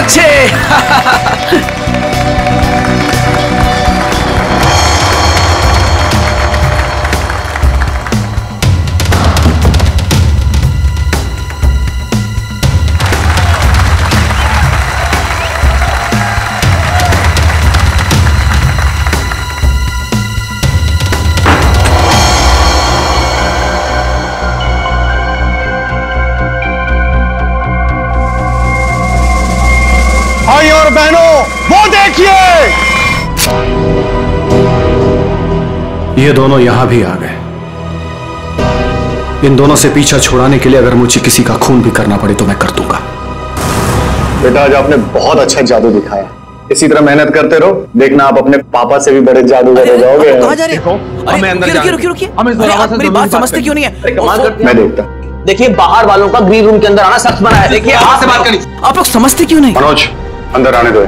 अच्छे। और बहनों, वो देखिए, ये दोनों यहां भी आ गए। इन दोनों से पीछा छुड़ाने के लिए अगर मुझे किसी का खून भी करना पड़े तो मैं कर दूंगा। बेटा आज आपने बहुत अच्छा जादू दिखाया। इसी तरह मेहनत करते रहो, देखना आप अपने पापा से भी बड़े जादूगर हो जाओगे। कहां जा रहे हो? हमें अंदर रुकिए। मेरी बात समझते क्यों नहीं है? मैं देखता। देखिए बाहर वालों का ग्रीन रूम के अंदर आना सख्त मना है। देखिए आप से बात करनी। आप लोग समझते क्यों नहीं? मनोज अंदर आने दो।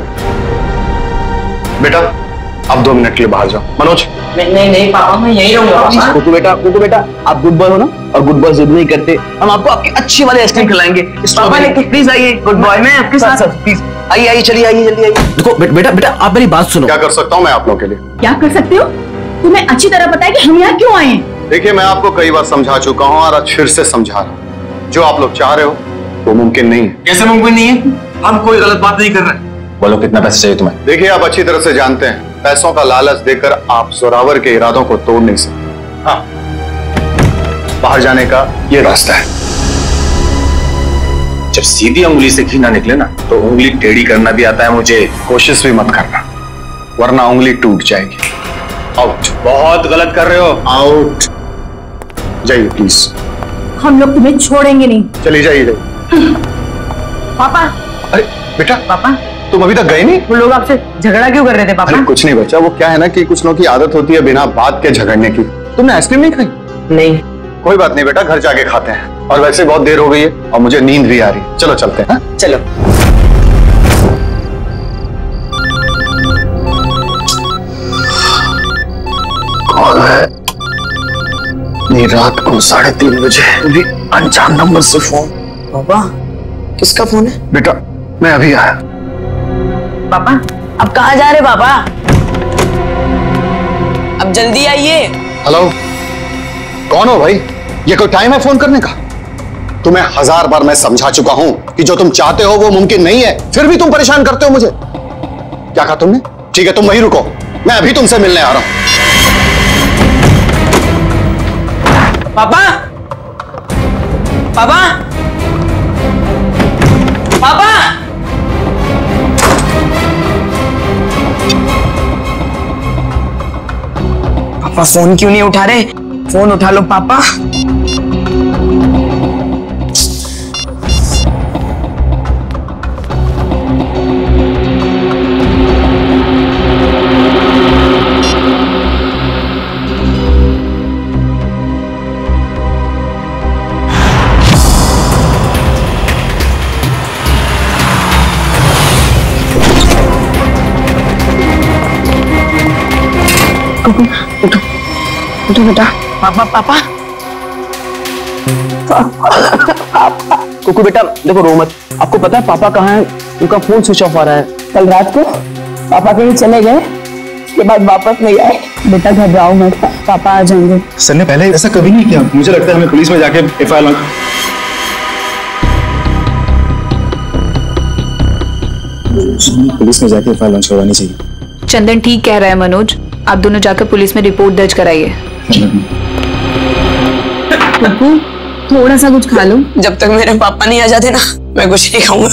बेटा आप 2 मिनट के लिए बाहर जाओ। मनोज नहीं पापा मैं यहीं रहूंगा। कुकू बेटा आप गुड बॉय हो ना, और गुड बॉय जिद नहीं करते। हम आपको आपकी अच्छी वाली आइसक्रीम खिलाएंगे। पापा लेके प्लीज आइए। गुड बॉय मैं आपके साथ प्लीज आइए चलिए आइए जल्दी आइए। देखो बेटा आप मेरी बात सुनो। क्या कर सकता हूँ मैं आप लोगों के लिए? क्या कर सकते हो? तुम्हें अच्छी तरह पता है कि हम यहाँ क्यों आए हैं। देखिए मैं आपको कई बार समझा चुका हूँ और आज फिर से समझा रहा हूँ। जो आप लोग चाह रहे हो वो मुमकिन नहीं है। कैसे मुमकिन नहीं है? हम कोई गलत बात नहीं कर रहे। बोलो कितना पैसे चाहिए तुम्हें? देखिए आप अच्छी तरह से जानते हैं पैसों का लालच देकर आप जोरावर के इरादों को तोड़ नहीं सकते। हाँ, बाहर जाने का ये रास्ता है। जब सीधी उंगली से घी ना निकले ना तो उंगली टेढ़ी करना भी आता है मुझे। कोशिश भी मत करना वरना उंगली टूट जाएगी। आउट। बहुत गलत कर रहे हो। आउट। जाइए प्लीज। हम लोग तुम्हें छोड़ेंगे नहीं। चलिए जाइए। पापा। अरे बेटा पापा तुम अभी तक गए नहीं? वो लोग आपसे झगड़ा क्यों कर रहे थे पापा? अरे कुछ नहीं बच्चा, वो क्या है ना कि कुछ लोगों की आदत होती है बिना बात के झगड़ने की। तुमने आइसक्रीम नहीं खाई? नहीं। कोई बात नहीं बेटा, घर जाके खाते हैं। और वैसे बहुत देर हो गई है और मुझे नींद भी आ रही है। चलो चलते हैं। चलो। कौन है? नहीं रात को 3:30 बजे भी अनजान नंबर से फोन। पापा किसका फोन है? बेटा मैं अभी आया। पापा अब कहाँ जा रहे पापा? अब जल्दी आइए। हेलो कौन हो भाई? ये कोई टाइम है फोन करने का? तुम्हें 1000 बार मैं समझा चुका हूं कि जो तुम चाहते हो वो मुमकिन नहीं है, फिर भी तुम परेशान करते हो मुझे। क्या कहा तुमने? ठीक है तुम वहीं रुको, मैं अभी तुमसे मिलने आ रहा हूं। पापा पापा पापा पापा फोन क्यों नहीं उठा रहे? फोन उठा लो पापा। उठो बेटा। पापा पापा कुकू बेटा देखो रो मत। आपको पता है पापा कहाँ है? उनका फोन स्विच ऑफ आ रहा है। कल रात को पापा कहीं चले गए, उसके बाद वापस नहीं आए। बेटा घबराओ मत, पापा आ जाएंगे। सर ने पहले ऐसा कभी नहीं किया। मुझे लगता है हमें पुलिस में जाके FIR लॉन्च करवानी चाहिए। चंदन ठीक कह रहा है मनोज, आप दोनों जाकर पुलिस में रिपोर्ट दर्ज कराइए। कुकू थोड़ा सा कुछ खा लो। जब तक मेरे पापा नहीं आ जाते ना मैं कुछ नहीं खाऊंगा।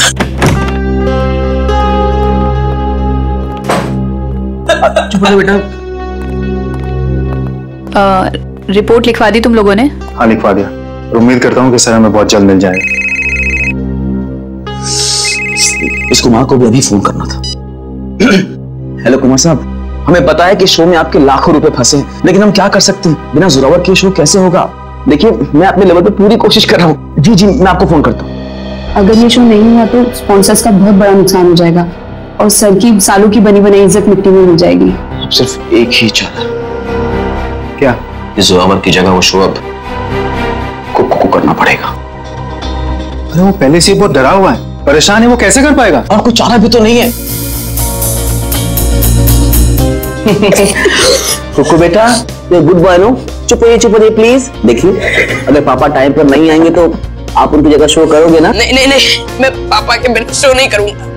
चुप रहो बेटा। रिपोर्ट लिखवा दी तुम लोगों ने? हाँ लिखवा दिया। उम्मीद करता हूँ कि सर हमें बहुत जल्द मिल जाएगा। इस कुमार को भी अभी फोन करना था। हेलो कुमार साहब, हमें पता है कि शो में आपके लाखों रुपए फंसे हैं, लेकिन हम क्या कर सकते हैं? बिना जोरावर के शो कैसे होगा? देखिए मैं अपने लेवल पे पूरी कोशिश कर रहा हूँ। जी मैं आपको फोन करता हूँ। अगर ये शो नहीं हुआ तो स्पॉन्सर्स का बहुत बड़ा नुकसान हो जाएगा और सर की सालों की बनी बनाई इज्जत मिट्टी में मिल जाएगी। अब सिर्फ एक ही चादर। क्या? इस जोरावर की जगह वो शो अब कुकू को करना पड़ेगा। अरे वो पहले से बहुत डरा हुआ है। परेशान है वो कैसे कर पाएगा? और कुछ चारा भी तो नहीं है। कुकू बेटा, ये गुड बॉय नो, चुप रहिए प्लीज। देखिए, अगर पापा टाइम पर नहीं आएंगे तो आप उनकी जगह शो करोगे ना? नहीं, मैं पापा के बिना शो नहीं करूंगा।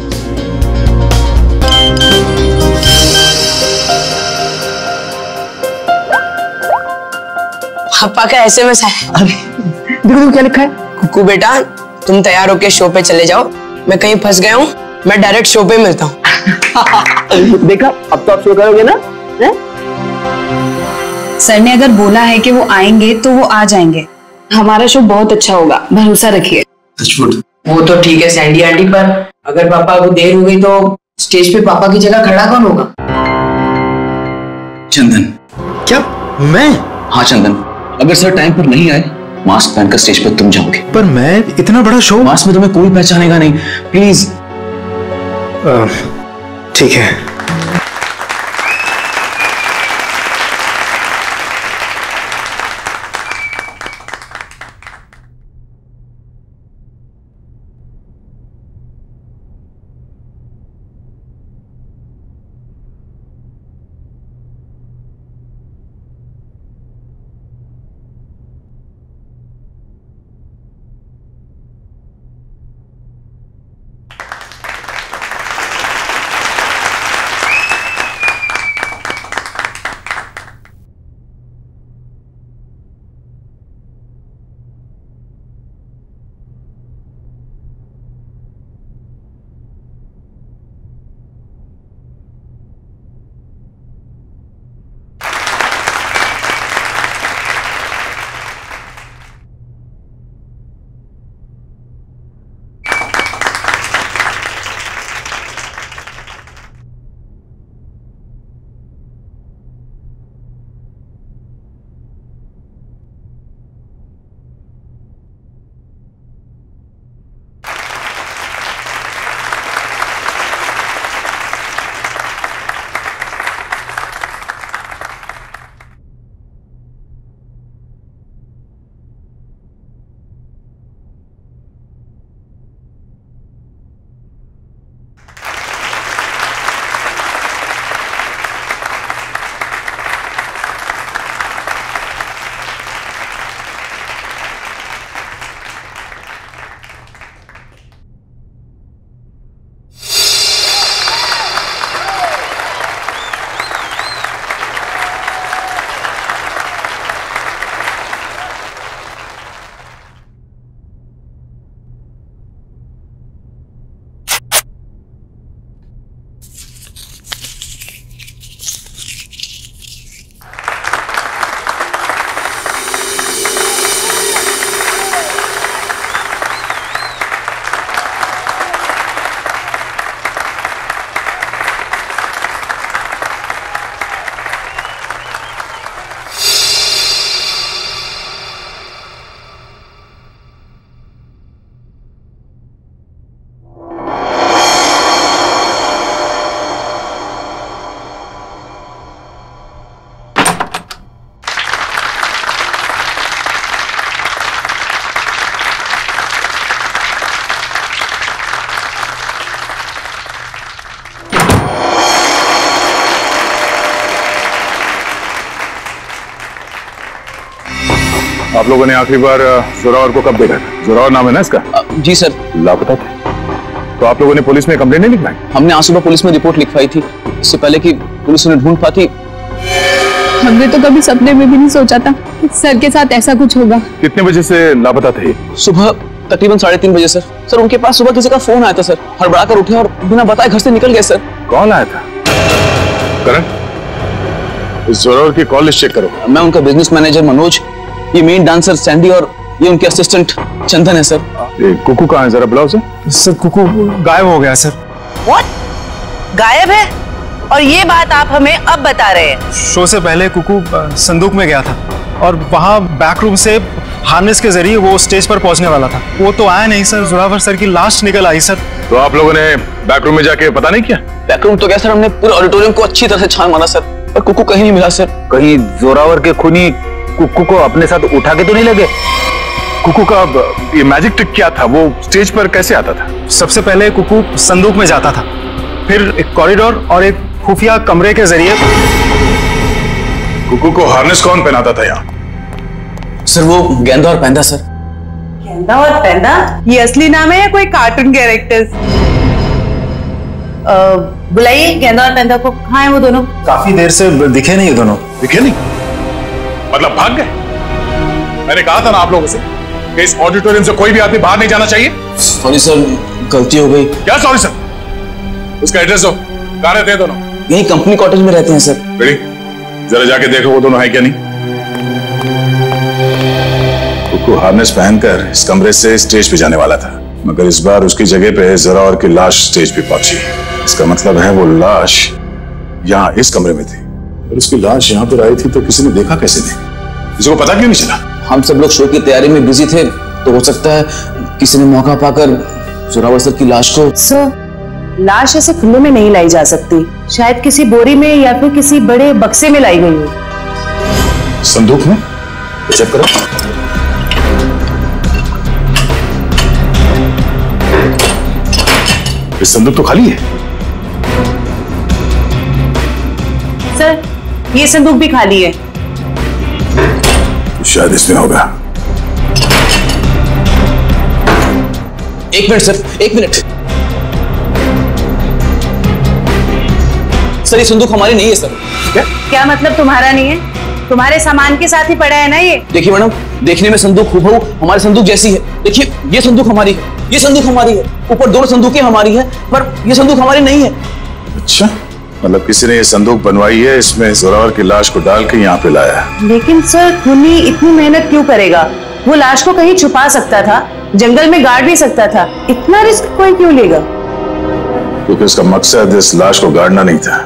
पापा का एसएमएस है। अरे देखो क्या लिखा है। कुकू बेटा, तुम तैयार होके शो पे चले जाओ, मैं कहीं फंस गया हूँ, मैं डायरेक्ट शो पे मिलता हूँ। देखा, अब तो आप शो करोगे ना? सर ने अगर बोला है कि वो आएंगे तो वो आ जाएंगे। हमारा शो बहुत अच्छा होगा, भरोसा रखिए। वो तो ठीक है सैंडी आंटी, पर अगर पापा को देर हो गई तो स्टेज पे पापा की जगह खड़ा कौन होगा? चंदन। क्या? मैं? हाँ चंदन, अगर सर टाइम पर नहीं आए, मास्क पहनकर स्टेज पर तुम जाओगे। पर मैं इतना बड़ा शो। मास्क में तुम्हें कोई पहचानेगा नहीं, प्लीज। ठीक है। आप लोगों ने आखिरी बार जोरावर को कब देखा था? जोरावर नाम है ना इसका? जी सर। लापता थे तो आप लोगों ने पुलिस में कंप्लेंट नहीं लिखवाई? हमने आज सुबह पुलिस में रिपोर्ट लिखवाई थी, इससे पहले कि पुलिस उन्हें ढूंढ पाती। हमने तो कभी सपने में भी नहीं सोचा था कि सर के साथ ऐसा कुछ होगा। कितने बजे से लापता थे? सुबह तकरीबन 3:30 बजे सर। सर उनके पास सुबह किसी का फोन आया था सर, हड़बड़ा कर उठे और बिना बताए घर से निकल गए सर। कौन आया था? करण, इस जोरावर की कॉल लिस्ट चेक करो। मैं उनका बिजनेस मैनेजर मनोज, ये मेन डांसर सैंडी और ये उनके असिस्टेंट चंदन है सर। ये कुकू कहाँ है, जरा बुलाओ उसे। सर कुकू गायब हो गया सर। What? गायब है? और ये बात आप हमें अब बता रहे हैं? शो से पहले कुकू संदूक में गया था और वहाँ बैक रूम से हार्नेस के जरिए वो स्टेज पर पहुंचने वाला था। वो तो आया नहीं सर, जोरावर सर की लास्ट निकल आई सर। तो आप लोगों ने बैक रूम में जाके पता नहीं किया? बैक रूम तो क्या सर, हमने पूरे ऑडिटोरियम को अच्छी तरह से छान मारा सर, पर कुकू कहीं नहीं मिला सर। कहीं जोरावर के खूनी कुकू को अपने साथ उठा के तो नहीं लगे? कुकू का ये मैजिक ट्रिक क्या था? वो स्टेज पर कैसे आता था? सबसे पहले कुकू संदूक में जाता था, फिर एक कॉरिडोर और एक खुफिया कमरे के जरिए। कुकू को हार्नेस कौन पहनाता था यहाँ? सर वो गेंदा और पैंदा सर। गेंदा और पैंदा ये असली नाम है या कोई कार्टून कैरेक्टर्स? बुलाइए गेंदा और पैंदा को। कहाँ है वो दोनों? काफी देर से दिखे नहीं ये दोनों। दिखे नहीं? मतलब भाग गए? मैंने कहा था ना आप लोगों से कि इस ऑडिटोरियम से कोई भी आदमी बाहर नहीं जाना चाहिए। सॉरी सर, गलती हो गई। क्या सॉरी सर? उसका एड्रेस दो। कहाँ रहते हैं दोनों? यही कंपनी कॉटेज में रहते हैं सर। बेटी जरा जाके देखो वो दोनों है क्या नहीं। कुकू हार्नेस पहनकर इस कमरे से स्टेज पे जाने वाला था, मगर इस बार उसकी जगह पे जोरावर की लाश स्टेज पे पहुंची। इसका मतलब है वो लाश यहाँ इस कमरे में थी, और उसकी लाश यहाँ पर आई थी तो किसी ने देखा कैसे नहीं? किसी को पता क्यों नहीं चला? हम सब लोग शो की तैयारी में बिजी थे, तो हो सकता है किसी ने मौका पाकर जोरावर सर की लाश को। सर, लाश ऐसे खुले में नहीं लाई जा सकती, शायद किसी बोरी में या फिर किसी बड़े बक्से में लाई गई हो। संदूक में? चेक करो। इस संदूक तो खाली है। सर, ये संदूक भी खाली है। शायद इसमें होगा। एक मिनट सर, एक मिनट। सर ये संदूक हमारी नहीं है सर। क्या मतलब तुम्हारा नहीं है? तुम्हारे सामान के साथ ही पड़ा है ना ये। देखिए मैडम, देखने में संदूक हूबहू हमारे संदूक जैसी है। देखिए ये संदूक हमारी है, ये संदूक हमारी है, ऊपर दोनों संदूकें हमारी है, पर ये संदूक हमारी नहीं है। अच्छा, मतलब किसी ने ये संदूक बनवाई है, इसमें जोरावर की लाश को डाल के यहाँ पे लाया। लेकिन सर, खूनी इतनी मेहनत क्यों करेगा? वो लाश को कहीं छुपा सकता था, जंगल में गाड़ भी सकता था, इतना रिस्क कोई क्यों लेगा? क्योंकि उसका मकसद इस लाश को गाड़ना नहीं था,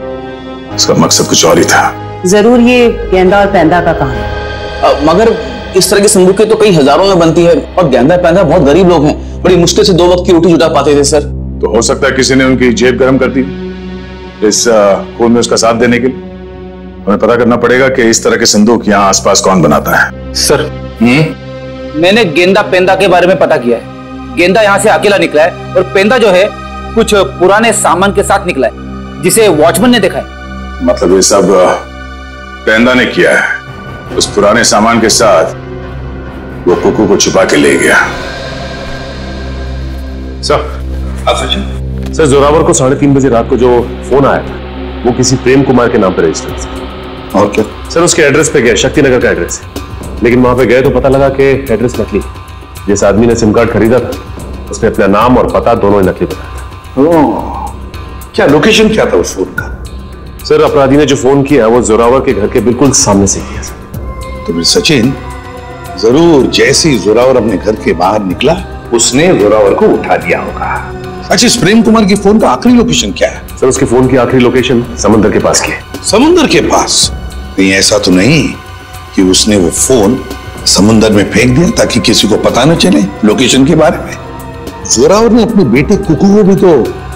उसका मकसद कुछ और ही था। जरूर ये गेंदा और पैंदा का काम है। मगर इस तरह की संदूकें तो कई हजारों में बनती है, और गेंदा पैंदा बहुत गरीब लोग हैं, बड़ी मुश्किल से 2 वक्त की रोटी जुटा पाते थे सर। तो हो सकता है किसी ने उनकी जेब गर्म कर दी इस खून में उसका साथ देने के लिए। हमें पता करना पड़ेगा कि इस तरह के संदूक यहाँ आसपास कौन बनाता है। सर मैंने गेंदा पेंदा के बारे में पता किया है। गेंदा यहाँ से अकेला निकला है, और पेंदा जो है कुछ पुराने सामान के साथ निकला है, जिसे वॉचमैन ने देखा है। मतलब ये सब पेंदा ने किया है। उस पुराने सामान के साथ वो कुकू को छुपा के ले गया। सर जोरावर को 3:30 बजे रात को जो फोन आया था वो किसी प्रेम कुमार के नाम पर रजिस्टर्ड था। और क्या? सर उसके एड्रेस पे गए, शक्तिनगर का एड्रेस है, लेकिन वहां पे गए तो पता लगा कि एड्रेस नकली है। जिस आदमी ने सिम कार्ड खरीदा था उसने अपना नाम और पता दोनों नकली बताया था। क्या लोकेशन क्या था उस फोन का? सर अपराधी ने जो फोन किया वो जोरावर के घर के बिल्कुल सामने से किया सर। तो फिर सचिन जरूर जैसे ही जोरावर अपने घर के बाहर निकला उसने जोरावर को उठा दिया होगा। अच्छा, इस प्रेम कुमार की फोन का आखिरी लोकेशन क्या है? सर उसके फोन की आखिरी लोकेशन समुद्र के पास की है। समुद्र के पास? कहीं ऐसा तो नहीं कि उसने वो फोन समुद्र में फेंक दिया ताकि किसी को पता न चले लोकेशन के बारे में? जोरावर ने अपने बेटे कुकू को भी तो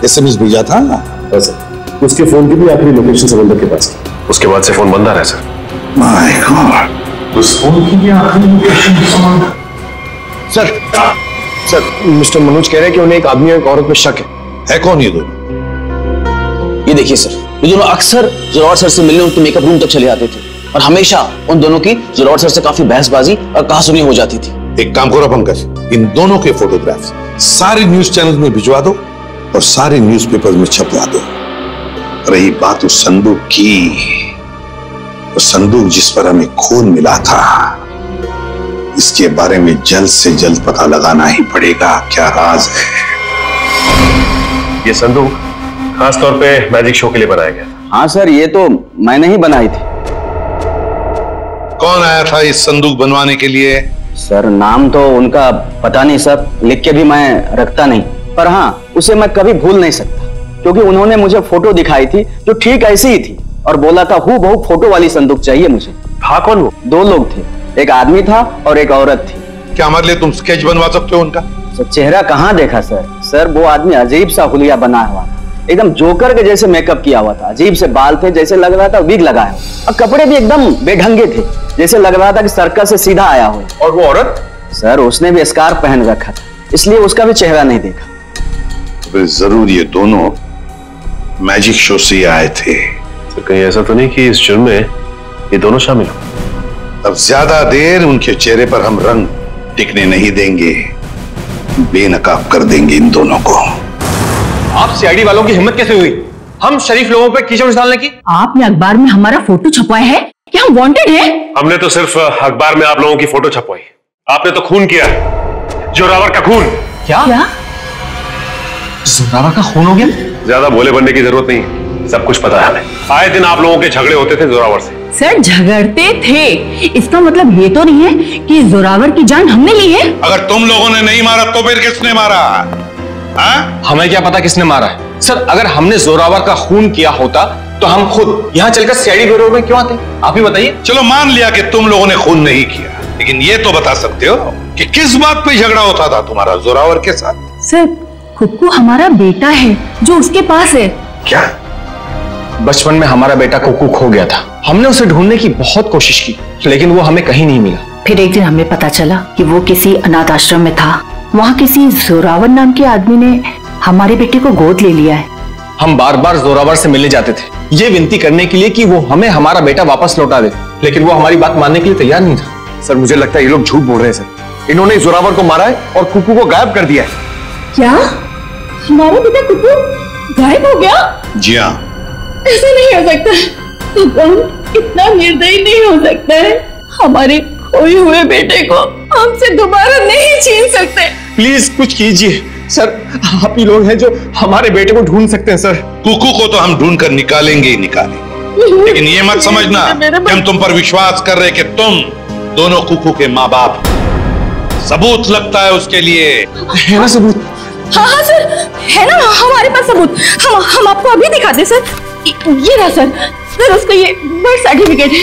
SMS भेजा था। सर उसके फोन की भी आखिरी लोकेशन समुद्र के पास की। उसके बाद से फोन बंद आ रहा है सर। माय गॉड, उस फोन की भी आखिरी लोकेशन समुद्र। सर मिस्टर मनोज कह रहे हैं कि उन्हें एक आदमी और एक औरत पे शक है। कौन ये दोनों? ये देखिए सर, ये दोनों अक्सर जोरावर सर से मिलने उनके मेकअप रूम तक चले आते थे, और हमेशा उन दोनों की जोरावर सर से काफी बहसबाजी और कहासुनी हो जाती थी। एक काम करो पंकज, इन दोनों के फोटोग्राफ्स सारे न्यूज चैनल में भिजवा दो और सारे न्यूज़पेपर में छपवा दो। रही बात उस संदूक की, वो संदूक जिस पर हमें खून मिला था, इसके बारे में जल्द से जल्द पता लगाना ही पड़ेगा। क्या राज है? ये संदूक खास तौर पे मैजिक शो के लिए बनाया गया था। हाँ सर, ये तो मैंने ही बनाई थी। कौन आया था इस संदूक बनवाने के लिए? सर नाम तो उनका पता नहीं सर, लिख के भी मैं रखता नहीं, पर हाँ उसे मैं कभी भूल नहीं सकता, क्योंकि उन्होंने मुझे फोटो दिखाई थी जो ठीक ऐसी ही थी, और बोला था हूबहू फोटो वाली संदूक चाहिए मुझे। था कौन वो? 2 लोग थे, एक आदमी था और एक औरत थी। क्या हमारे लिए तुम स्केच बनवा सकते हो उनका? सर चेहरा कहाँ देखा सर, वो आदमी अजीब सा हुलिया बना हुआ था, एकदम जोकर के जैसे मेकअप किया हुआ था, अजीब से बाल थे, जैसे लग रहा था विग लगाया हो, और कपड़े भी एकदम बेढंगे थे, जैसे लग रहा था कि सर्कस से सीधा आया हो। और वो औरत? सर उसने भी स्कार्फ पहन रखा था, इसलिए उसका भी चेहरा नहीं देखा। फिर जरूर ये दोनों मैजिक शो से आए थे। तो कहीं ऐसा तो नहीं कि इस जुर्म में ये दोनों शामिल हो? अब ज्यादा देर उनके चेहरे पर हम रंग टिकने नहीं देंगे, बेनकाब कर देंगे इन दोनों को। आप सीआईडी वालों की हिम्मत कैसे हुई हम शरीफ लोगों पर कीचड़ डालने की? आपने अखबार में हमारा फोटो छपवाया है कि हम वांटेड हैं? हमने तो सिर्फ अखबार में आप लोगों की फोटो छपवाई, आपने तो खून किया, जोरावर का खून। क्या? जोरावर का खून हो गया? ज्यादा भोले बनने की जरूरत नहीं, सब कुछ पता है हमें। आए दिन आप लोगों के झगड़े होते थे जोरावर से। सर झगड़ते थे, इसका मतलब ये तो नहीं है कि जोरावर की जान हमने ली है। अगर तुम लोगों ने नहीं मारा तो फिर किसने मारा? हमें क्या पता किसने मारा है। सर अगर हमने जोरावर का खून किया होता तो हम खुद यहाँ चलकर सीआईडी ब्यूरो में क्यों आते? आप ही बताइए। चलो मान लिया कि तुम लोगों ने खून नहीं किया, लेकिन ये तो बता सकते हो कि किस बात पे झगड़ा होता था तुम्हारा जोरावर के साथ? सर कुक्कू हमारा बेटा है जो उसके पास है। क्या? बचपन में हमारा बेटा कुक्कू खो गया था, हमने उसे ढूंढने की बहुत कोशिश की लेकिन वो हमें कहीं नहीं मिला। फिर एक दिन हमें पता चला कि वो किसी अनाथ आश्रम में था। वहाँ किसी जोरावर नाम के आदमी ने हमारे बेटे को गोद ले लिया है। हम बार बार जोरावर से मिलने जाते थे ये विनती करने के लिए कि वो हमें हमारा बेटा वापस लौटा दे, लेकिन वो हमारी बात मानने के लिए तैयार नहीं था। सर मुझे लगता है ये लोग झूठ बोल रहे हैं सर। इन्होंने जोरावर को मारा है और कुक्कू को गायब कर दिया है। क्या हमारा बेटा कुक्कू गायब हो गया? जी हाँ। ऐसा नहीं हो सकता, भगवान इतना निर्दयी नहीं हो सकता है। हमारे खोए हुए बेटे को हमसे दोबारा नहीं छीन सकते। प्लीज कुछ कीजिए सर, आप ही लोग हैं जो हमारे बेटे को ढूंढ सकते हैं सर। कुक्कू को तो हम ढूंढ कर निकालेंगे ही निकालेंगे, लेकिन ये मत समझना कि हम तुम पर विश्वास कर रहे कि तुम दोनों कुक्कू के माँ बाप। सबूत लगता है उसके लिए। है ना सबूत? हाँ सर है ना हमारे पास सबूत। हम आपको अभी दिखाते सर। ये रहा सर उसका ये बर्थ सर्टिफिकेट है।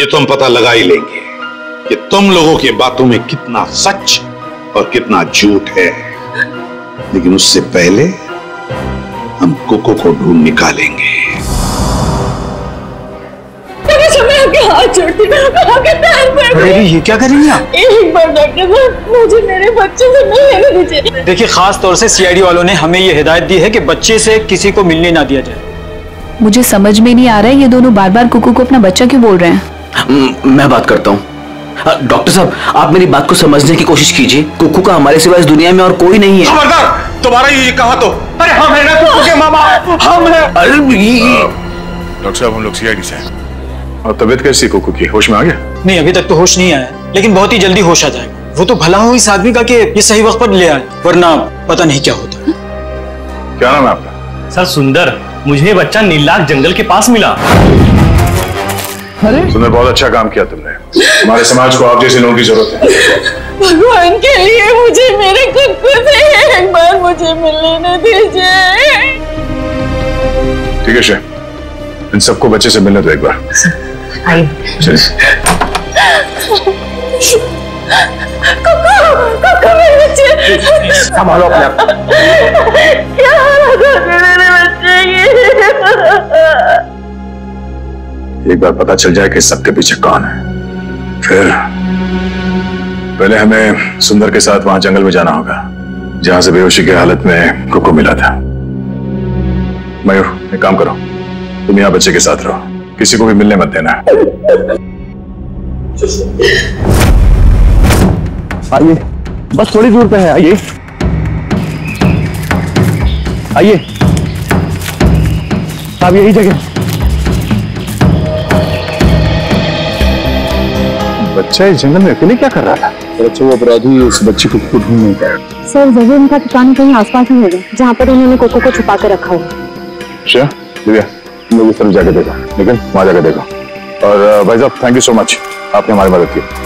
ये तुम पता लगा ही लेंगे कि तुम लोगों की बातों में कितना सच और कितना झूठ है, लेकिन उससे पहले हम कुक्कू को ढूंढ निकालेंगे। मैं आपके हाथ जोड़ती हूँ, आपके पैर पड़ती हूँ। ये क्या कर रही हैं आप? एक बार डॉक्टर साहब मुझे मेरे बच्चे से मिलने दीजिए। देखिए खास तौर से सीआईडी वालों ने हमें ये हिदायत दी है कि बच्चे से किसी को मिलने ना दिया जाए। मुझे समझ में नहीं आ रहा है ये दोनों बार बार कुक्कू को अपना बच्चा क्यों बोल रहे हैं। मैं बात करता हूँ। डॉक्टर साहब आप मेरी बात को समझने की कोशिश कीजिए। कुक्कू का हमारे सिवा इस दुनिया में और कोई नहीं है। खबरदार दोबारा ये कहा तो। अरे हम है ना कुक्कू के मामा, हम है। डॉक्टर साहब हम लोग सीआईडी से हैं। और तबीयत कैसी कुक्कू की? होश में आ गया? नहीं अभी तक तो होश नहीं आया, लेकिन बहुत ही जल्दी होश आ जाएगा। वो तो भला हो इस आदमी का कि ये सही वक्त पर ले आए, वरना पता नहीं क्या होता। क्या नाम है आपका? सर सुंदर, मुझे बच्चा नीलाख जंगल के पास मिला। सुंदर बहुत अच्छा काम किया तुमने। हमारे समाज को आप जैसे लोगों की जरूरत है। भगवान के लिए मुझे मेरे कुक्कू से एक बार मुझे मिलने दीजिए। ठीक है शे, इन सबको बच्चे से मिलने दो एक बार। कुक्कू मेरे बच्चे संभालो अपने आप। क्या मेरे बच्चे की? एक बार पता चल जाए कि सबके पीछे कौन है, फिर पहले हमें सुंदर के साथ वहां जंगल में जाना होगा जहां से बेहोशी की हालत में कुक्कू मिला था। मयूर एक काम करो, तुम यहाँ बच्चे के साथ रहो, किसी को भी मिलने मत देना। आइए बस थोड़ी दूर पे है, आइए आइए साहब यही जगह। बच्चा इस जंगल में अकेले क्या कर रहा था? अच्छा वो अपराधी उस बच्ची को ढूंढ नहीं पाया। सर जरूर उनका ठिकाना कहीं आसपास ही होगा जहाँ पर उन्होंने कोको को छुपा कर रखा होगा। अच्छा दिव्या तुम लोग इस तरफ जाके देखो, लेकिन वहां जाके देखो। और भाई साहब थैंक यू सो मच, आपने हमारी मदद की।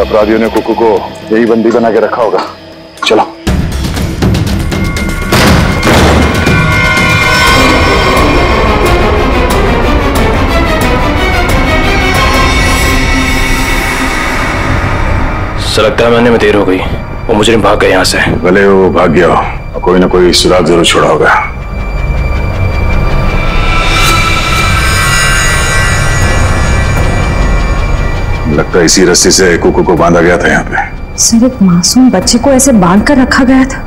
अपराधियों ने कुक्कू को यही बंदी बना के रखा होगा। चलो सर लगता है मैंने में देर हो गई, वो मुजरिम भाग गए यहाँ से। भले वो भाग गया हो, कोई ना कोई सुराग जरूर छोड़ा होगा। लगता है इसी रस्सी से कुकू को बांधा गया था यहाँ पे। सर, एक मासूम बच्चे को ऐसे बांध कर रखा गया था,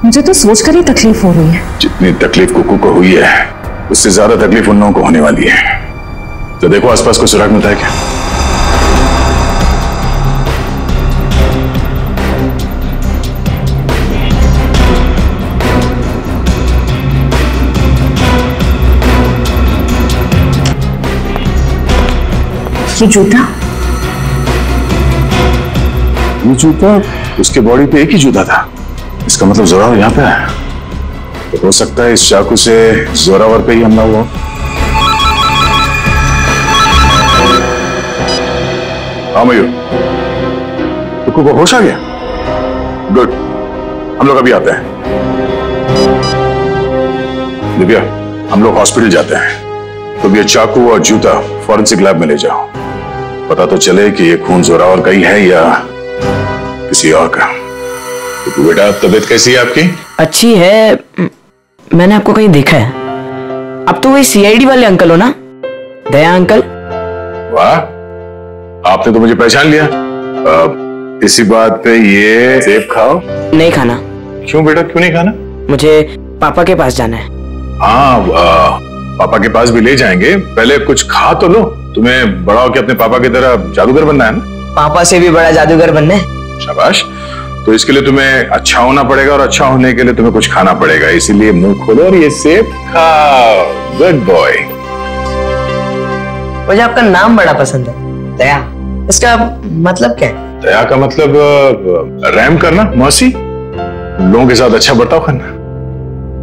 मुझे तो सोचकर ही तकलीफ हो रही है। जितनी तकलीफ कुकू को हुई है उससे ज्यादा तकलीफ उन लोगों को होने वाली है। तो देखो आसपास कोई सुराग मिलता है क्या? ये जूता, ये जूता, उसके बॉडी पे एक ही जूता था। इसका मतलब जोरावर यहाँ पे है। तो हो सकता है इस चाकू से जोरावर पे ही हमला हुआ। हाँ मयूर, कुकू को होश आ गया? गुड, हम लोग अभी आते हैं। दिव्या, हम लोग हॉस्पिटल जाते हैं। तो ये चाकू और जूता फॉरेंसिक लैब में ले जाओ, पता तो चले कि ये खून जोरावर का ही है या किसी और का। तो बेटा, तबीयत कैसी है आपकी? अच्छी है, मैंने आपको कहीं देखा है। अब तो वही सीआईडी वाले अंकल हो ना, दया अंकल? वाह, आपने तो मुझे पहचान लिया। इसी बात पे ये सेब खाओ। नहीं खाना। क्यों बेटा, क्यों नहीं खाना? मुझे पापा के पास जाना है। हाँ, पापा के पास भी ले जाएंगे, पहले कुछ खा तो लो। तुम्हें बड़ा होकर अपने पापा की तरह जादूगर बनना है ना? पापा से भी बड़ा जादूगर बनना है। शाबाश। तो इसके लिए तुम्हें अच्छा होना पड़ेगा, और अच्छा होने के लिए तुम्हें कुछ खाना पड़ेगा। इसीलिए मुंह खोलो और ये सेब खाओ। Good boy. मुझे आपका नाम बड़ा पसंद है, दया। इसका मतलब क्या है? दया का मतलब रहम करना, मर्सी, लोगों के साथ अच्छा बर्ताव करना।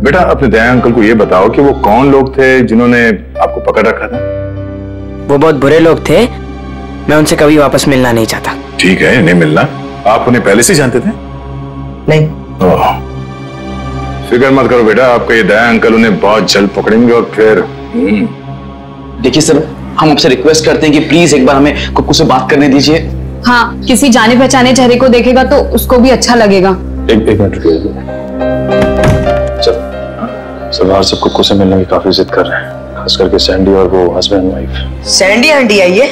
बेटा, अपने दया अंकल को ये बताओ कि वो कौन लोग थे जिन्होंने आपको पकड़ रखा था? वो बहुत बुरे लोग थे, मैं उनसे कभी वापस मिलना नहीं चाहता। ठीक है, नहीं मिलना। आप उन्हें पहले से जानते थे? नहीं। फिक्र मत करो बेटा, आपका ये दया अंकल उन्हें बहुत जल्द पकड़ेंगे और फिर देखिए सर, हम आपसे रिक्वेस्ट करते हैं कि प्लीज एक बार हमें कुकू से बात करने दीजिए। हाँ, किसी जाने पहचाने चेहरे को देखेगा तो उसको भी अच्छा लगेगा। एक मिनट रुकिए। सरदार सब कुकू से मिलने की काफी जिद कर रहे हैं, खास करके सैंडी और वो हस्बैंड वाइफ। सैंडी आंटी आई है,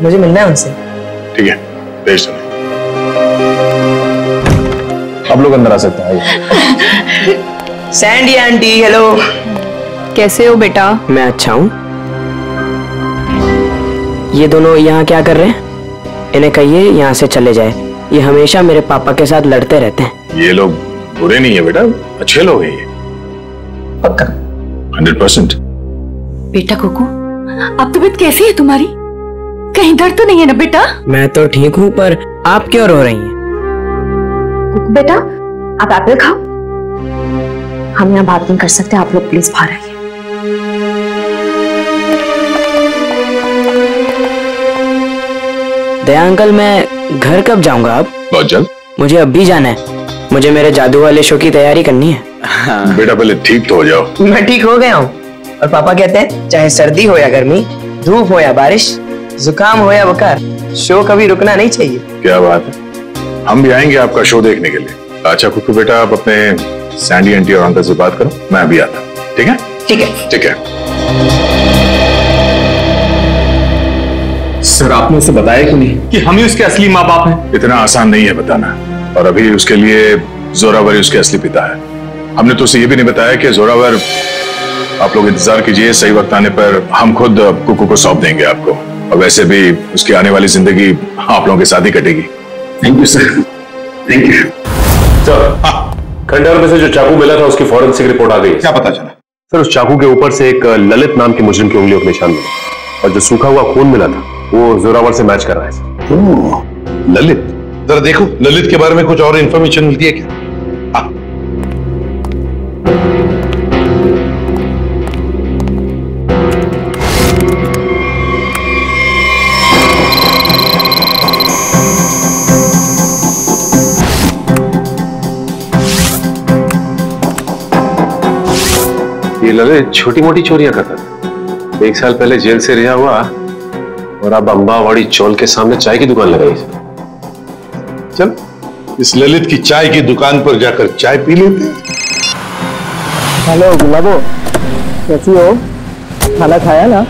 मुझे मिलना है उनसे। ठीक है, भेज दो। आप लोग अंदर आ सकते हैं। Sandy aunty, hello. कैसे हो बेटा? मैं अच्छा हूँ। ये दोनों यहाँ क्या कर रहे हैं? इन्हें कहिए यहाँ से चले जाए, ये हमेशा मेरे पापा के साथ लड़ते रहते हैं। ये लोग बुरे नहीं है बेटा, अच्छे लोग हैं ये। पक्का? 100%। बेटा कुकू, अब तबीयत कैसी है तुम्हारी? कहीं दर्द तो नहीं है ना बेटा? मैं तो ठीक हूँ, पर आप क्यों रो रही हैं? कुकू बेटा, आप एप्पल खाओ। हम यहाँ बात नहीं कर सकते, आप लोग प्लीज बाहर आइए। दया अंकल, मैं घर कब जाऊंगा? अब बहुत जल्द। मुझे अभी जाना है, मुझे मेरे जादू वाले शो की तैयारी करनी है। बेटा पहले ठीक तो हो जाओ। मैं ठीक हो गया हूँ, और पापा कहते हैं चाहे सर्दी हो या गर्मी, धूप हो या बारिश, जुकाम हो या बुखार, शो कभी रुकना नहीं चाहिए। क्या बात है, हम भी आएंगे आपका शो देखने के लिए। अच्छा कुकू बेटा, आप अपने सैंडी आंटी और अंकल से बात करो, मैं अभी आता हूँ। ठीक है? ठीक है। ठीक है। सर, आपने उसे बताया क्यों नहीं कि हम ही उसके असली माँ बाप हैं? इतना आसान नहीं है बताना, और अभी उसके लिए जोरावर ही उसके असली पिता है। हमने तो उसे ये भी नहीं बताया कि जोरावर, आप लोग इंतजार कीजिए, सही वक्त आने पर हम खुद कुकू को सौंप देंगे आपको। और वैसे भी उसकी आने वाली जिंदगी आप लोगों के साथ ही कटेगी। Thank you sir, thank you sir. खंडहर में से जो चाकू मिला था उसकी फॉरेंसिक रिपोर्ट आ गई। क्या पता चला? सर, उस चाकू के ऊपर से एक ललित नाम के मुजरिम की उंगलियों का निशान मिला, और जो सूखा हुआ खून मिला था वो जोरावर से मैच कर रहा है सर। ओह, ललित, जरा देखो ललित के बारे में कुछ और इंफॉर्मेशन मिलती है क्या? ये ललित छोटी मोटी चोरियां करता था, 1 साल पहले जेल से रिहा हुआ, और अब अंबावाड़ी चौल के सामने चाय की दुकान लगाई। चल इस ललित की चाय की दुकान पर जाकर चाय पी लेते हैं। हेलो गुलाबो, कैसी हो? खाना खाया ना?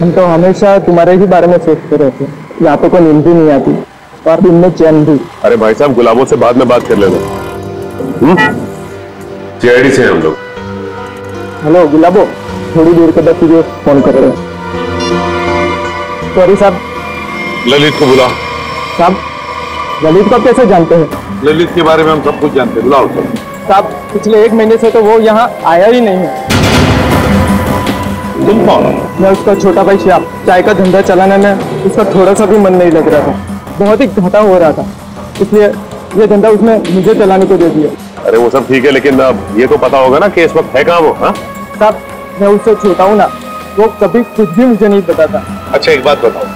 हम तो हमेशा तुम्हारे ही बारे में सोचते रहते, रातों को नींद भी नहीं आती और दिन में चैन भी। अरे भाई साहब, गुलाबों से बाद में बात कर लेना। सीआईडी से हम लोग। हेलो गुलाबो, थोड़ी देर के बाद तुझे फोन कर रहे हैं। सॉरी साहब। ललित को बुलाओ। साहब, ललित को कैसे जानते हैं? ललित के बारे में हम सब कुछ जानते हैं, बुलाओ सब। साहब, पिछले 1 महीने से तो वो यहाँ आया ही नहीं है। तुम कौन? मैं उसका छोटा भाई श्याम। चाय का धंधा चलाने में उसका थोड़ा सा भी मन नहीं लग रहा था, बहुत ही घाटा हो रहा था, इसलिए ये धंधा उसने मुझे चलाने को दे दिया। अरे वो सब ठीक है, लेकिन अब ये तो पता होगा ना कि इस वक्त है कहाँ वो? हाँ साहब, मैं उससे छोटा हूँ ना, वो कभी कुछ भी मुझे नहीं बताता। अच्छा एक बात बताओ,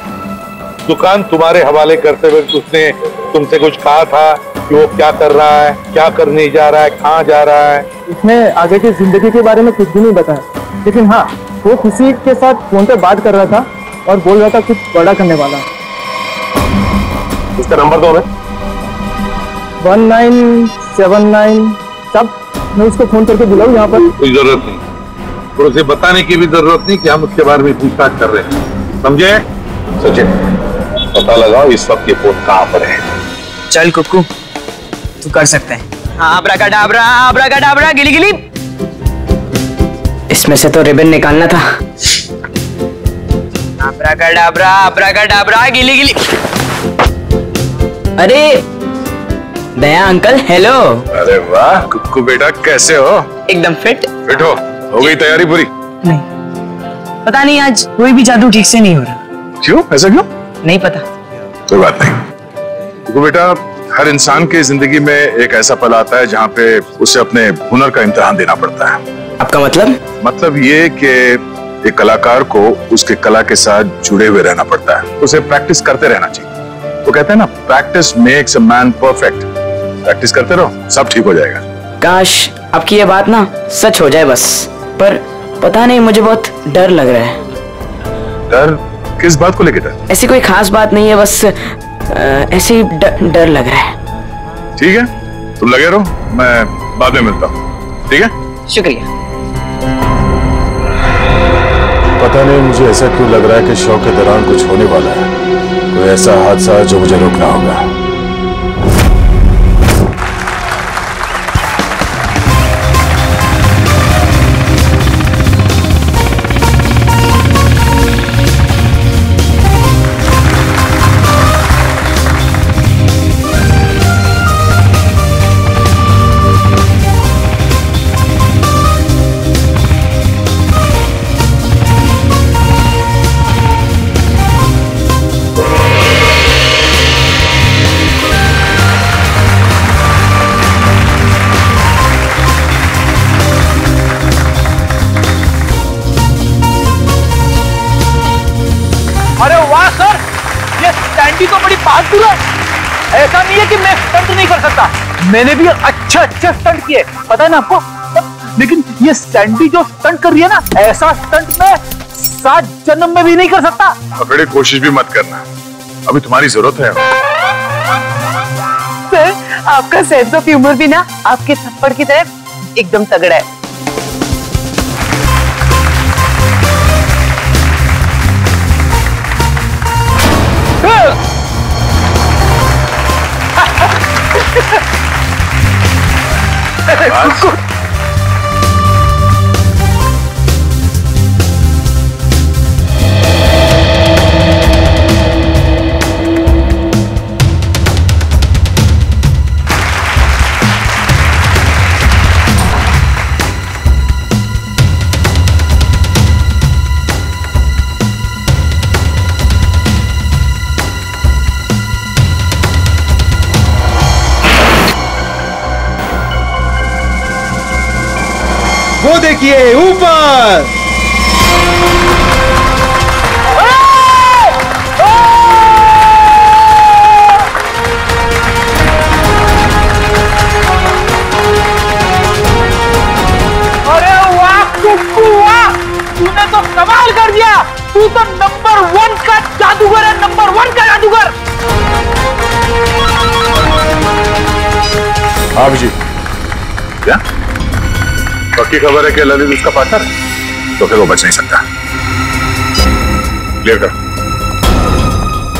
दुकान तुम्हारे हवाले करते हुए उसने तुमसे कुछ कहा था कि वो क्या कर रहा है, क्या करने जा रहा है, कहाँ जा रहा है? उसने आगे की जिंदगी के बारे में कुछ भी नहीं बताया, लेकिन हाँ, वो किसी के साथ फोन पे बात कर रहा था और बोल रहा था कुछ बड़ा करने वाला है। इसका नंबर दो हमें। 1979। सब मैं उसको फोन करके बुलाऊं यहाँ पर? कोई जरूरत नहीं, और उसे बताने की भी जरूरत नहीं कि हम उसके बारे में पूछताछ कर रहे हैं, समझे? सचिन, पता लगाओ इस वक्त ये फोन कहाँ पर है। चल कुक्कू, तू कर सकते हैं। आब्राकाडाब्रा, आब्राकाडाब्रा, गिली गिली। इसमें से तो रिबन निकालना था। आब्राकाडाब्रा, आब्राकाडाब्रा, गिली गिली। अरे दया अंकल, हेलो। अरे वाह कुक्कू बेटा, कैसे हो? एकदम फिट। फिट हो गई तैयारी पूरी? नहीं, पता नहीं आज कोई भी जादू ठीक से नहीं हो रहा। क्यों? ऐसा क्यों? नहीं पता। कोई बात नहीं कुक्कू बेटा, हर इंसान की जिंदगी में एक ऐसा पल आता है जहाँ पे उसे अपने हुनर का इम्तिहान देना पड़ता है। आपका मतलब? मतलब ये कि एक कलाकार को उसके कला के साथ जुड़े हुए रहना पड़ता है, उसे प्रैक्टिस करते रहना चाहिए। तो कहते हैं ना, practice makes a man perfect. Practice करते रहो, सब ठीक हो जाएगा। काश आपकी ये बात ना सच हो जाए बस, पर पता नहीं, मुझे बहुत डर लग रहा है। डर? किस बात को लेकर डर? ऐसी कोई खास बात नहीं है, बस ऐसे ही डर लग रहा है। ठीक है, तुम लगे रहो, मैं बाद में मिलता हूँ। ठीक है, शुक्रिया। पता नहीं मुझे ऐसा क्यों लग रहा है कि शो के दौरान कुछ होने वाला है, कोई ऐसा हादसा जो मुझे रोकना होगा। तो बड़ी बहादुर है। ऐसा नहीं है कि मैं स्टंट नहीं कर सकता, मैंने भी अच्छे स्टंट किए, पता है ना आपको। लेकिन ये सैंडी जो स्टंट कर रही है ना, ऐसा स्टंट मैं 7 जन्म में भी नहीं कर सकता। बेटे कोशिश भी मत करना, अभी तुम्हारी जरूरत है। सर, आपका सेंस ऑफ ह्यूमर भी ना आपके थप्पड़ की तरह एकदम तगड़ा है। वो देखिए ऊपर। अरे वाह कुक्कू वाह, तूने तो कमाल कर दिया। तू तो नंबर 1 का जादूगर है, नंबर 1 का जादूगर। हाँ अभिजीत, क्या पक्की खबर है कि ललित उसका पार्टनर है? तो फिर वो बच नहीं सकता। क्लियर कर।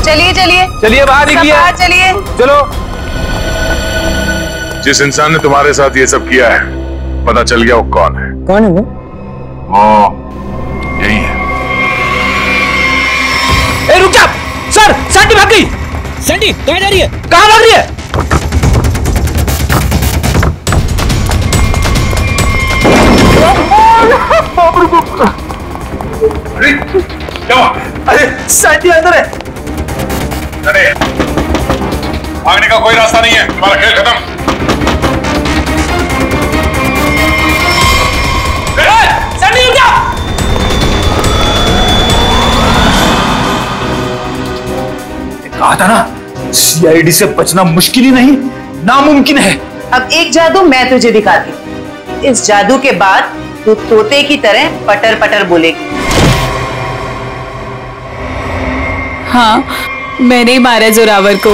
चलिए चलिए चलिए बाहर निकलिए, चलिए चलो। जिस इंसान ने तुम्हारे साथ ये सब किया है पता चल गया वो कौन है? कौन है वो? यही है। ए रुक जा सर, सैंडी भाग गई। सैंडी कहाँ जा रही है? कहाँ भाग रही है? क्या? अरे सैंडी अंदर है। अरे भागने का कोई रास्ता नहीं है, तुम्हारा खेल खत्म। सैंडी रुक जा। कहा था ना, सीआईडी से बचना मुश्किल ही नहीं नामुमकिन है। अब एक जादू मैं तुझे दिखाती हूँ। इस जादू के बाद तू तोते की तरह पटर पटर बोलेगी। हाँ, मैंने ही मारा जोरावर को।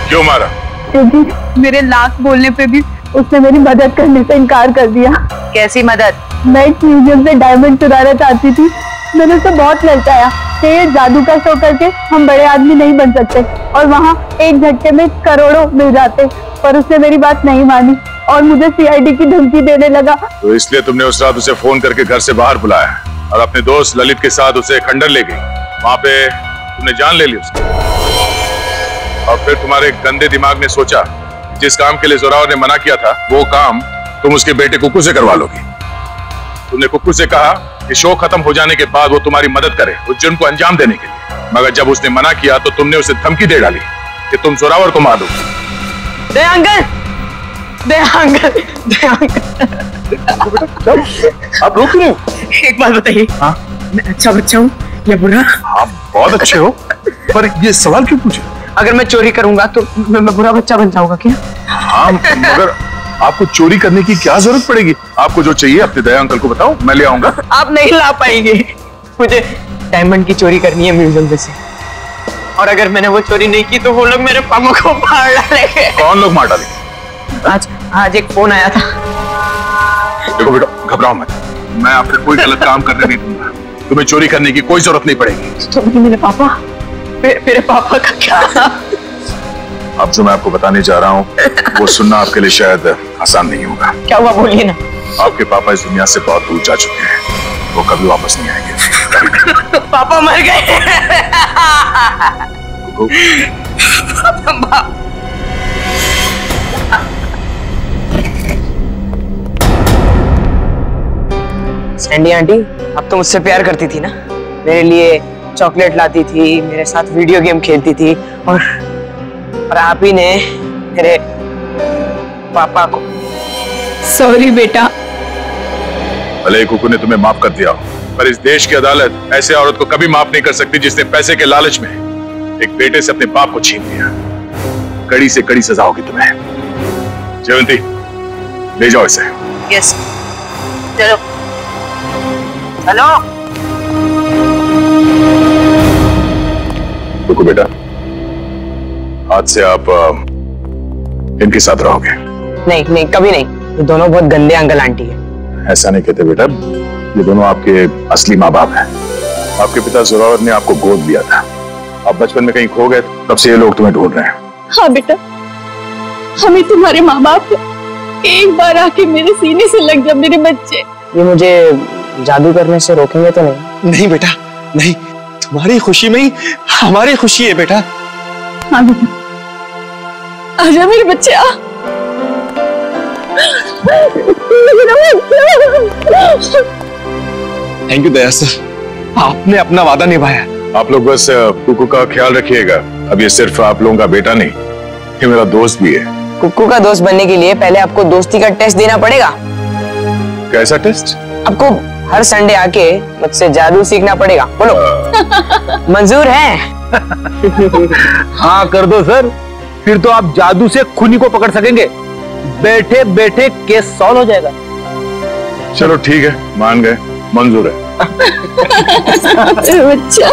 क्यों मारा? क्योंकि मेरे लाख बोलने पे भी उसने मेरी मदद करने से इनकार कर दिया। कैसी मदद? मैं एक म्यूजियम से डायमंड चुराना चाहती थी। मैंने उसे बहुत ललचाया कि ये जादू का शो करके हम बड़े आदमी नहीं बन सकते और वहाँ एक झटके में करोड़ों मिल जाते, पर उसने मेरी बात नहीं मानी और मुझे सीआईडी की धमकी देने लगा। तो इसलिए तुमने उस रात उसे फोन करके घर से बाहर बुलाया और अपने दोस्त ललित के साथ उसे खंडर ले गई। वहां पे तुमने जान ले ली उसकी और फिर तुम्हारे गंदे दिमाग ने सोचा जिस काम के लिए जोरावर ने मना किया था वो काम तुम उसके बेटे कुक्कू से करवा लोगी। तुमने कुक्कू से कहा कि शो खत्म हो जाने के बाद वो तुम्हारी मदद करे उस जुर्म को अंजाम देने के लिए, मगर जब उसने मना किया तो तुमने उसे धमकी दे डाली कि तुम जोरावर को मार दोगे। आप रोक रहे हो? एक बात बताइए, हाँ? मैं अच्छा बच्चा हूँ या बुरा? आप बहुत अच्छे हो, पर ये सवाल क्यों पूछे? अगर मैं चोरी करूंगा तो मैं बुरा बच्चा बन जाऊंगा क्या? हाँ, मगर आपको चोरी करने की क्या जरूरत पड़ेगी? आपको जो चाहिए अपने दया अंकल को बताओ, मैं ले आऊंगा। आप नहीं ला पाएंगे। मुझे डायमंड की चोरी करनी है म्यूजियम से, और अगर मैंने वो चोरी नहीं की तो वो लोग मेरे पापा को मार डालेंगे। कौन लोग मार डालेंगे? आज एक फोन आया था। देखो बेटा, घबराओ मत, मैं आपको कोई गलत काम करने नहीं दूंगा। तुम्हें चोरी करने की कोई जरूरत नहीं पड़ेगी। तो मेरे पापा, मेरे पापा का क्या? अब जो मैं आपको बताने जा रहा हूँ वो सुनना आपके लिए शायद आसान नहीं होगा। क्या हुआ, बोलिए ना। आपके पापा इस दुनिया से बहुत दूर जा चुके हैं, वो कभी वापस नहीं आएंगे। पापा मर गए। सैंडी आंटी, अब तो मुझसे प्यार करती थी ना, मेरे लिए चॉकलेट लाती थी, मेरे साथ वीडियो गेम खेलती थी, और आप ही ने मेरे पापा को। सॉरी बेटा। भले ही कुकू ने तुम्हें माफ कर दिया हो, पर इस देश की अदालत ऐसे औरत को कभी माफ नहीं कर सकती जिसने पैसे के लालच में एक बेटे से अपने बाप को छीन लिया। कड़ी से कड़ी सजा होगी तुम्हें। जयवंती, ले जाओ इसे। यस, चलो। हेलो कुकू बेटा, आज से आप इनके साथ रहोगे। नहीं नहीं, कभी नहीं। ये दोनों बहुत गंदे अंकल आंटी है। ऐसा नहीं कहते बेटा, ये दोनों आपके असली माँ बाप हैं। आपके पिता जोरावर ने आपको गोद लिया था, आप बचपन में कहीं खो गए, तब से ये लोग तुम्हें ढूंढ रहे हैं। हाँ बेटा, हमें तुम्हारे माँ बाप एक बार आके मेरे सीने से लग जा मेरे बच्चे। ये मुझे जादू करने से रोकेंगे तो नहीं? नहीं बेटा, नहीं, तुम्हारी खुशी में ही हमारी खुशी है बेटा। हाँ बेटा, आजा मेरे बच्चे, आ। थैंक यू दया सर, आपने अपना वादा निभाया। आप लोग बस कुकू का ख्याल रखिएगा। अब ये सिर्फ आप लोगों का बेटा नहीं, ये मेरा दोस्त भी है। कुक्कू का दोस्त बनने के लिए पहले आपको दोस्ती का टेस्ट देना पड़ेगा। कैसा टेस्ट? आपको हर संडे आके मुझसे जादू सीखना पड़ेगा। बोलो, मंजूर है? हाँ कर दो सर, फिर तो आप जादू से खूनी को पकड़ सकेंगे। बैठे बैठे केस सॉल्व हो जाएगा। चलो ठीक है, मान गए, मंजूर है। अच्छा।